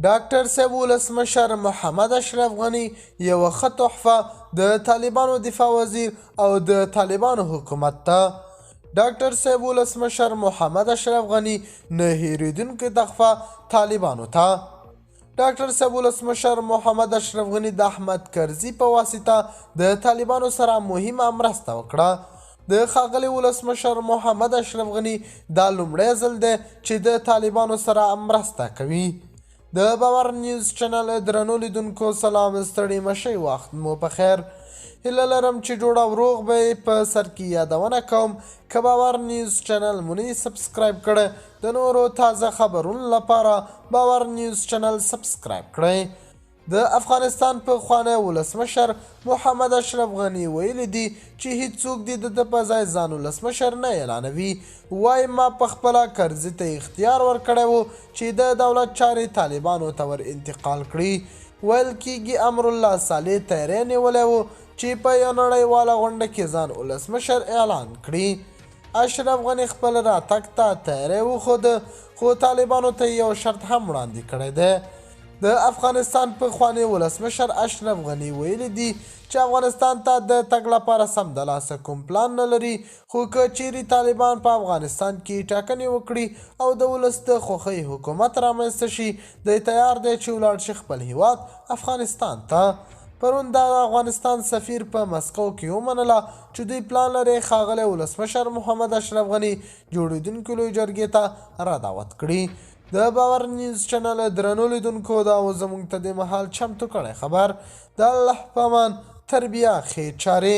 ډاکټر صاحب ولسمشر محمد اشرف غني یوه ښه تحفه د طالبانو دفاع وزیر او د طالبانو حکومت ته. ډاکټر صاحب ولسمشر محمد اشرف غني نه هیریدونکې تحفه طالبانو ته. ډاکټر صاحب ولسمشر محمد اشرف غني د احمد کرزي په واسطه د طالبانو سره مهمه مرسته وکړه. د ښاغلي ولسمشر محمد اشرف غني دا لومړی ځل دی چې د طالبانو سره مرسته کوي. د باور نیوز چینل درنو لیدونکو سلام، ستړي مشئ، وخت مو په خیر. هیله لرم چې جوړ او روغ به یې په سر کې یادونه کوم. که باور نیوز چینل مو نه سبسکرایب کړی، د نورو تازه خبرونو لپاره باور نیوز چینل سبسکرایب کړئ. د افغانستان پخوانی ولسمشر محمد اشرف غني ویلي دي چې هیڅوک د ده په ځای ځان ولسمشر نه اعلانوي. وایي ما پخپله کرزي ته اختیار ورکړی و چې د دولت چارې طالبانو ته ور انتقال کړي. ویل کېږي امرالله صالح تیاری نیولی و چې په یوه نړیواله غونډه کې ځان ولسمشر اعلان کړي. اشرف غني خپل راتګ ته تیاری وښوده، خو طالبانو ته یو شرط هم وړاندې کړی دی. د افغانستان پخوانی ولسمشر اشرف غني ویلي دي چې افغانستان ته د تګ لپاره سمدلاسه کوم پلان نه لري، خو که چیرې طالبان په افغانستان کې ټاکنې وکړي او د ولس د خوښۍ حکومت رامنځته شي، دی تیار دی چې ولاړ شي خپل هیواد افغانستان ته. پرون د افغانستان سفیر په مسکو کې ومنله چې دوی پلان لري ښاغلی ولسمشر محمد اشرف غني جوړېدونکي لوی جرګې ته را دعوت کړي. د باور نیوز چینل درنو لیدونکو دا و زموږ ته د مهال چمتو کړی خبر. د الله په امان، تر بیا ښې چارې.